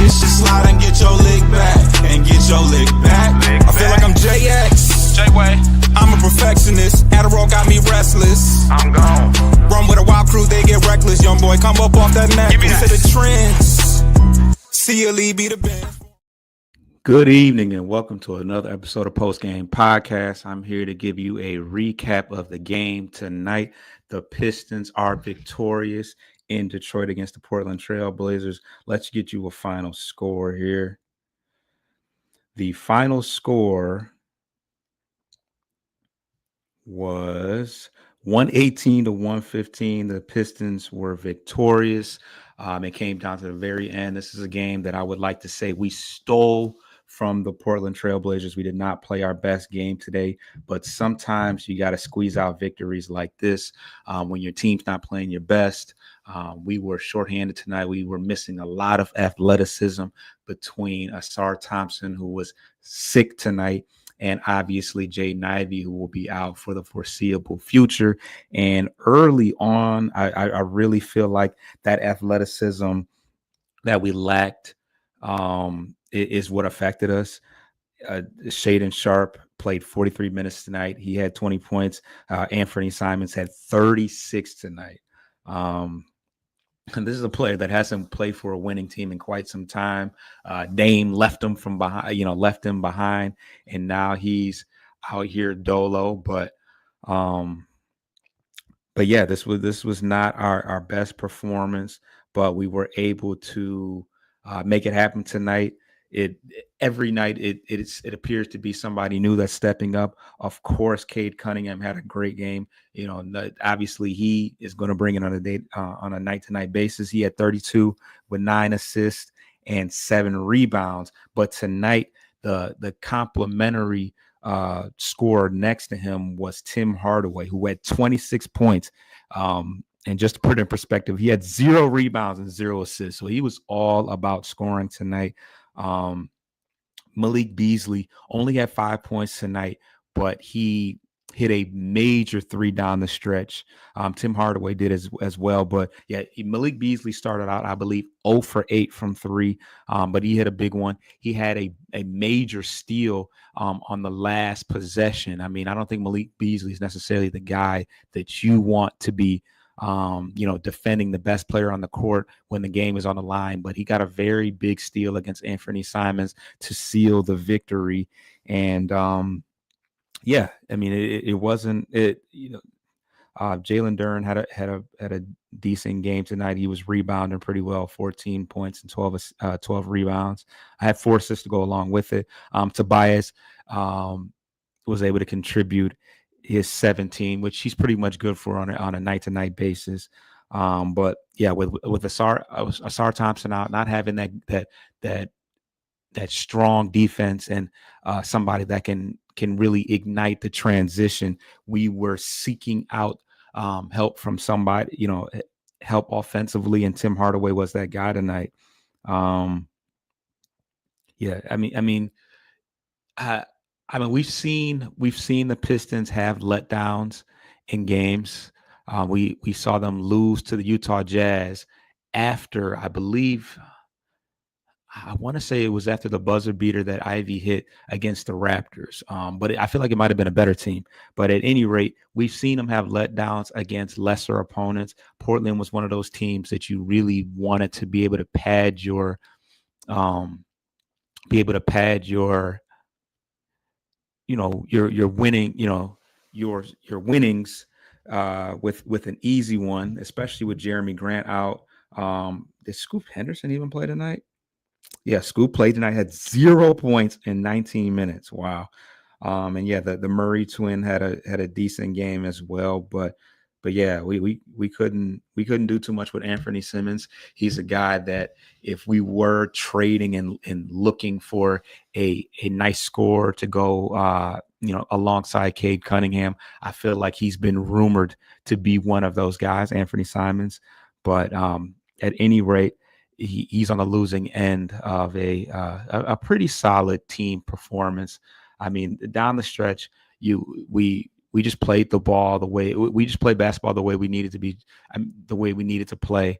bitch, just slide and get your lick back. And get your lick back. I feel like I'm JX. J-Way. I'm a perfectionist. Adderall got me restless. I'm gone. Run with a wild crew, they get reckless. Young boy, come up off that necklace to the trends. See you, Lee, be the best. Good evening and welcome to another episode of Post Game Podcast. I'm here to give you a recap of the game tonight. The Pistons are victorious in Detroit against the Portland Trail Blazers. Let's get you a final score here. The final score was 118 to 115. The Pistons were victorious. It came down to the very end. This is a game that I would like to say we stole from the Portland Trail Blazers. We did not play our best game today, but sometimes you got to squeeze out victories like this when your team's not playing your best. We were shorthanded tonight. We were missing a lot of athleticism between Asar Thompson, who was sick tonight, and obviously Jaden Ivey, who will be out for the foreseeable future. And early on, I really feel like that athleticism that we lacked is what affected us. Shaedon Sharpe played 43 minutes tonight. He had 20 points. Anthony Simons had 36 tonight. And this is a player that hasn't played for a winning team in quite some time. Dame left him behind, and now he's out here dolo. But yeah, this was not our best performance, but we were able to make it happen tonight. Every night it appears to be somebody new that's stepping up. Of course, Cade Cunningham had a great game. Obviously he is going to bring it on a night-to-night basis. He had 32 with 9 assists and 7 rebounds. But tonight, the complimentary scorer next to him was Tim Hardaway, who had 26 points. And just to put it in perspective, he had 0 rebounds and 0 assists. So he was all about scoring tonight. Malik Beasley only had 5 points tonight, but he hit a major 3 down the stretch. Tim Hardaway did as well, but yeah, Malik Beasley started out, I believe, 0 for 8 from 3, but he hit a big one. He had a major steal on the last possession. I mean, I don't think Malik Beasley is necessarily the guy that you want to be defending the best player on the court when the game is on the line, but he got a very big steal against Anthony Simons to seal the victory. And yeah, I mean, it wasn't it. Jalen Duren had a decent game tonight. He was rebounding pretty well, 14 points and 12 rebounds. I had 4 assists to go along with it. Tobias was able to contribute his 17, which he's pretty much good for on a night-to-night basis. But yeah, with Asar Thompson out, not having that strong defense and somebody that can really ignite the transition, we were seeking out help from somebody, help offensively, and Tim Hardaway was that guy tonight. Yeah, I mean, we've seen the Pistons have letdowns in games. We saw them lose to the Utah Jazz after, I want to say it was after the buzzer beater that Ivy hit against the Raptors. But I feel like it might have been a better team. But at any rate, we've seen them have letdowns against lesser opponents. Portland was one of those teams that you really wanted to be able to pad your your winning, your winnings with an easy one, especially with Jeremy Grant out. Did Scoop Henderson even play tonight? Yeah, Scoop played tonight, had 0 points in 19 minutes. Wow. And yeah, the Murray twin had a decent game as well, but yeah, we couldn't do too much with Anthony Simons. He's a guy that if we were trading and looking for a nice score to go alongside Cade Cunningham, I feel like he's been rumored to be one of those guys, Anthony Simons. But at any rate, he's on the losing end of a pretty solid team performance. I mean, down the stretch, we just played the ball the way we just played basketball the way we needed to be, the way we needed to play.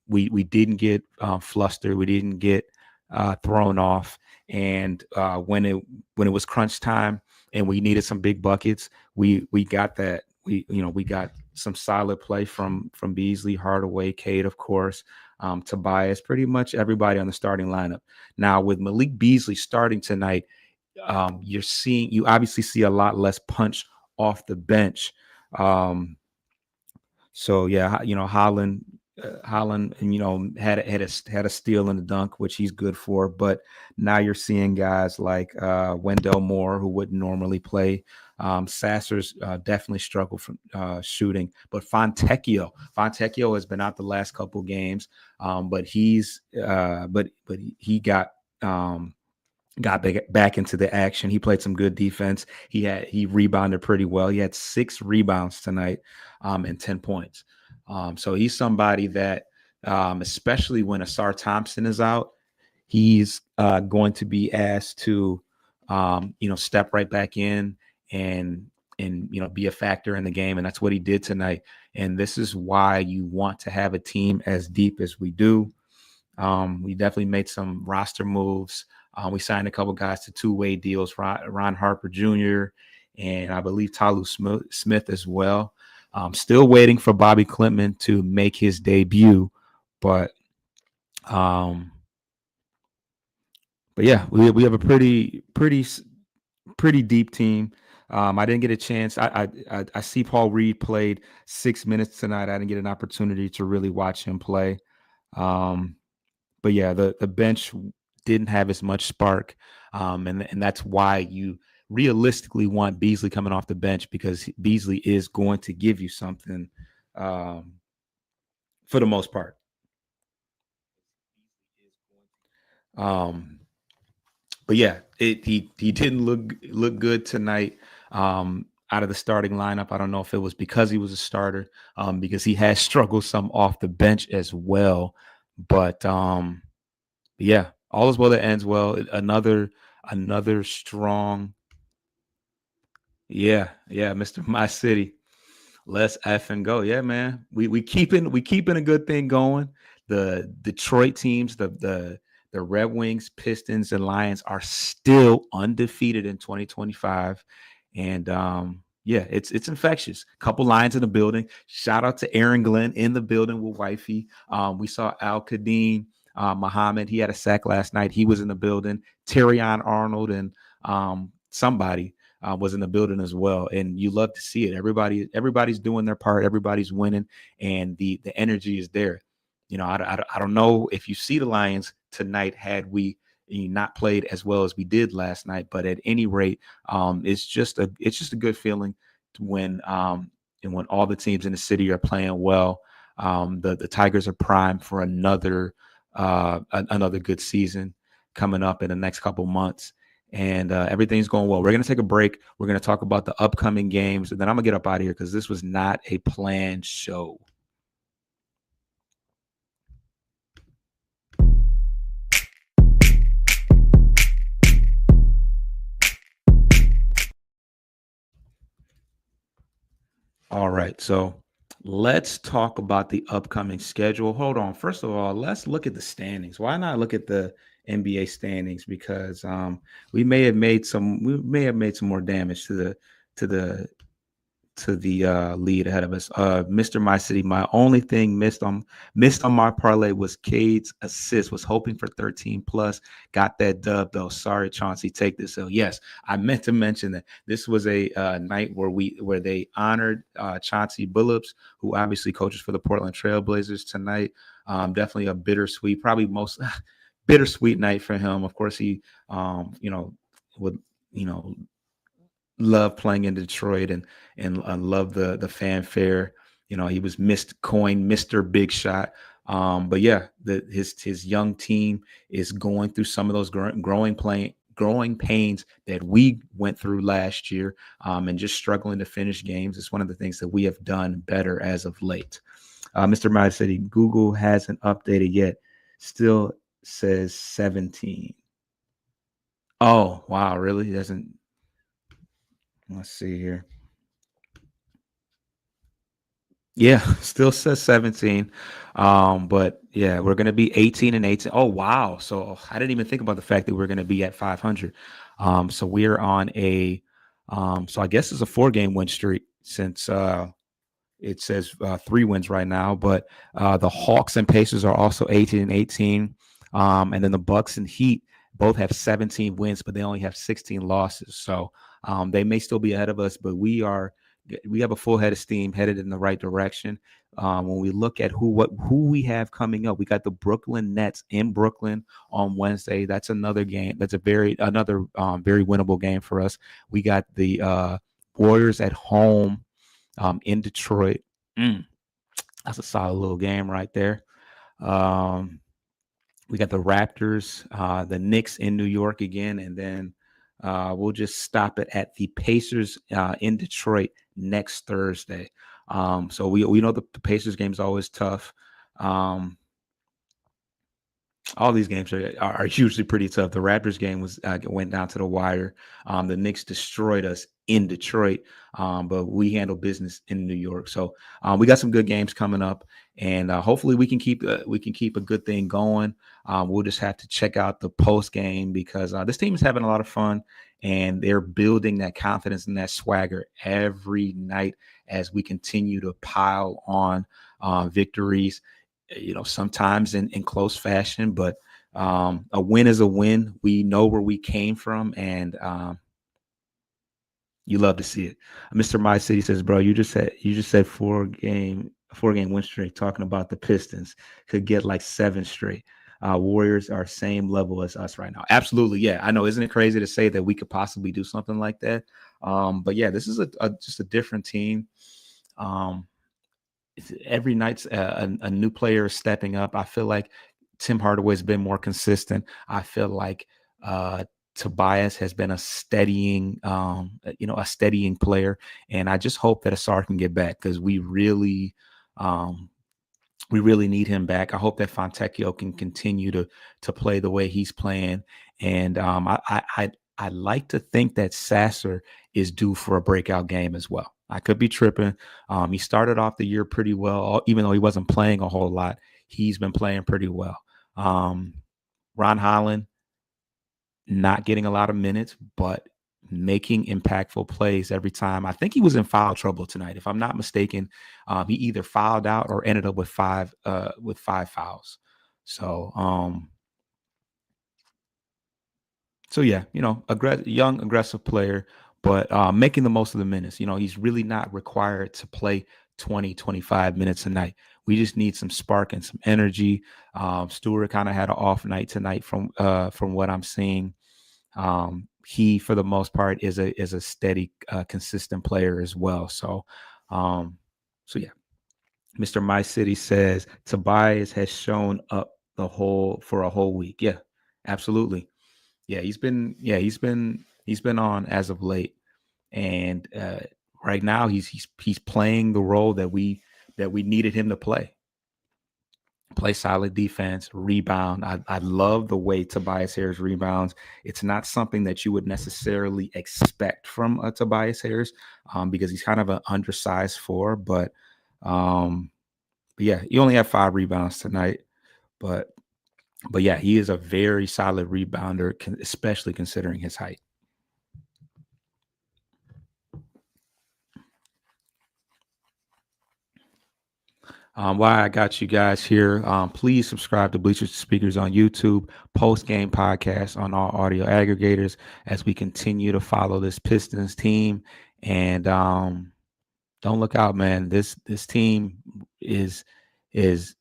We didn't get flustered. We didn't get thrown off. And when it was crunch time and we needed some big buckets, we got that. We got some solid play from Beasley, Hardaway, Cade, of course, Tobias, pretty much everybody on the starting lineup. Now with Malik Beasley starting tonight, you obviously see a lot less punch off the bench. Um, so yeah, Holland, and had a steal and a dunk, which he's good for. But now you're seeing guys like Wendell Moore, who wouldn't normally play. Sasser's definitely struggled from shooting, but Fontecchio has been out the last couple games, but he got back into the action. He played some good defense. He rebounded pretty well. He had 6 rebounds tonight, and 10 points. So he's somebody that, especially when Asar Thompson is out, he's going to be asked to, step right back in and be a factor in the game, and that's what he did tonight. And this is why you want to have a team as deep as we do. We definitely made some roster moves. We signed a couple guys to 2-way deals, Ron Harper Jr. and I believe Talu Smith as well. Still waiting for Bobby Klintman to make his debut, but yeah, we have a pretty deep team. I didn't get a chance. I see Paul Reed played 6 minutes tonight. I didn't get an opportunity to really watch him play. But yeah, the bench didn't have as much spark, and that's why you realistically want Beasley coming off the bench, because Beasley is going to give you something, for the most part. Um, but yeah, he didn't look good tonight. Out of the starting lineup, I don't know if it was because he was a starter, because he has struggled some off the bench as well. But yeah, all is well that ends well. Another strong. Yeah, Mr. My City. Let's effing go. Yeah, man. We keeping a good thing going. The Detroit teams, the Red Wings, Pistons, and Lions are still undefeated in 2025. And yeah, it's infectious. Couple Lions in the building. Shout out to Aaron Glenn in the building with wifey. We saw Al Kadim Muhammad. He had a sack last night. He was in the building. Terrion Arnold and somebody was in the building as well, and you love to see it. Everybody's doing their part. Everybody's winning, and the energy is there. I don't know if you see the Lions tonight had we not played as well as we did last night, but at any rate, it's just a good feeling when and when all the teams in the city are playing well. The Tigers are primed for another good season coming up in the next couple months. And everything's going well. We're going to take a break. We're going to talk about the upcoming games, and then I'm going to get up out of here because this was not a planned show. All right, so let's talk about the upcoming schedule. Hold on. First of all, let's look at the standings. Why not look at the NBA standings? Because we may have made some more damage to the lead ahead of us. Mr. My City, my only thing missed on my parlay was Cade's assist. Was hoping for 13 plus. Got that dub though. Sorry, Chauncey, take this. So yes, I meant to mention that this was a night where they honored Chauncey Billups, who obviously coaches for the Portland Trailblazers tonight. Definitely a bittersweet, probably most bittersweet night for him. Of course, he would love playing in Detroit and love the fanfare. He was coined Mr. Big Shot. But yeah, his young team is going through some of those growing pains that we went through last year, and just struggling to finish games. It's one of the things that we have done better as of late. Mr. My City, Google hasn't updated yet. Still says 17. Oh, wow, really? It doesn't. Let's see here. Yeah, still says 17. But yeah, we're gonna be 18 and 18. Oh wow. So I didn't even think about the fact that we're gonna be at 500. So we're on a so I guess it's a 4 game win streak since it says 3 wins right now, but the Hawks and Pacers are also 18 and 18. And then the Bucks and Heat both have 17 wins, but they only have 16 losses. So they may still be ahead of us, but we have a full head of steam headed in the right direction. When we look at who we have coming up, we got the Brooklyn Nets in Brooklyn on Wednesday. That's another game. That's another very winnable game for us. We got the Warriors at home in Detroit. Mm, that's a solid little game right there. Um, we got the Raptors, the Knicks in New York again, and then we'll just stop it at the Pacers in Detroit next Thursday. So we know the Pacers game is always tough. Um, all these games are usually pretty tough. The Raptors game went down to the wire. The Knicks destroyed us in Detroit, but we handle business in New York. So we got some good games coming up, and hopefully we can keep a good thing going. We'll just have to check out the post game because this team is having a lot of fun, and they're building that confidence and that swagger every night as we continue to pile on victories, sometimes in close fashion, but a win is a win. We know where we came from, and you love to see it. Mr. My City says, bro, you just said 4 game win streak, talking about the Pistons could get like 7 straight. Warriors are same level as us right now. Absolutely. Yeah, I know. Isn't it crazy to say that we could possibly do something like that? But yeah, this is just a different team. Um, every night's a new player stepping up. I feel like Tim Hardaway's been more consistent. I feel like Tobias has been a steadying player, and I just hope that Asar can get back because um, we really need him back. I hope that Fontecchio can continue to play the way he's playing, and I like to think that Sasser is due for a breakout game as well. I could be tripping. He started off the year pretty well, even though he wasn't playing a whole lot. He's been playing pretty well. Um, Ron Holland not getting a lot of minutes, but making impactful plays every time. I think he was in foul trouble tonight, if I'm not mistaken. He either fouled out or ended up with five fouls. So yeah, young aggressive player, but making the most of the minutes. He's really not required to play 20, 25 minutes a night. We just need some spark and some energy. Stewart kind of had an off night tonight from what I'm seeing. He, for the most part, is a steady, consistent player as well. Um, so yeah, Mr. My City says Tobias has shown up for a whole week. Yeah, absolutely. Yeah, he's been on as of late, and right now he's playing the role that we needed him to play solid defense, rebound. I love the way Tobias Harris rebounds. It's not something that you would necessarily expect from Tobias Harris because he's kind of an undersized four. But yeah, he only had 5 rebounds tonight. But yeah, he is a very solid rebounder, especially considering his height. Why I got you guys here, please subscribe to Bleachers to Speakers on YouTube, post game podcast on all audio aggregators as we continue to follow this Pistons team. And don't look out, man. This team is is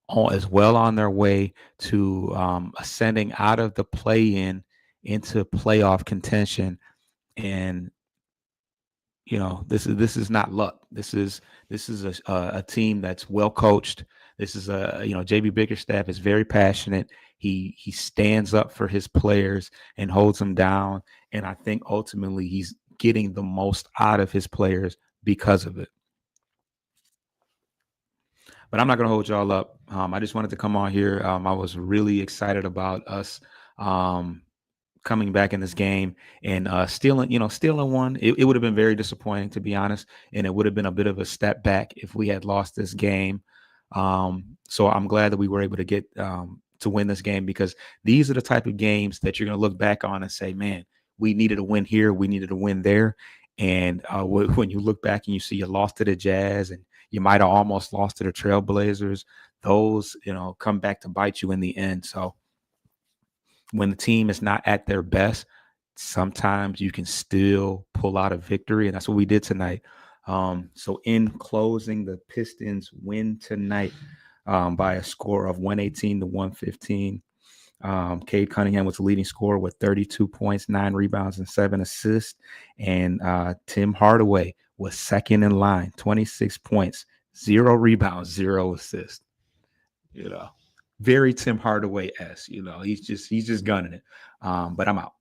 well on their way to ascending out of the play-in into playoff contention. And this is not luck. This is a team that's well coached. This is JB Bickerstaff is very passionate. He stands up for his players and holds them down, and I think ultimately he's getting the most out of his players because of it. But I'm not going to hold y'all up. I just wanted to come on here. I was really excited about us coming back in this game and stealing one. It would have been very disappointing, to be honest, and it would have been a bit of a step back if we had lost this game. So I'm glad that we were able to get to win this game, because these are the type of games that you're going to look back on and say, man, we needed a win here, we needed a win there. And when you look back and you see you lost to the Jazz and you might have almost lost to the Trailblazers, those, come back to bite you in the end. So when the team is not at their best, sometimes you can still pull out a victory. And that's what we did tonight. So in closing, the Pistons win tonight by a score of 118-115. Cade Cunningham was the leading scorer with 32 points, 9 rebounds, and 7 assists. And Tim Hardaway was second in line, 26 points, 0 rebounds, 0 assists. Very Tim Hardaway-esque. He's just gunning it. But I'm out.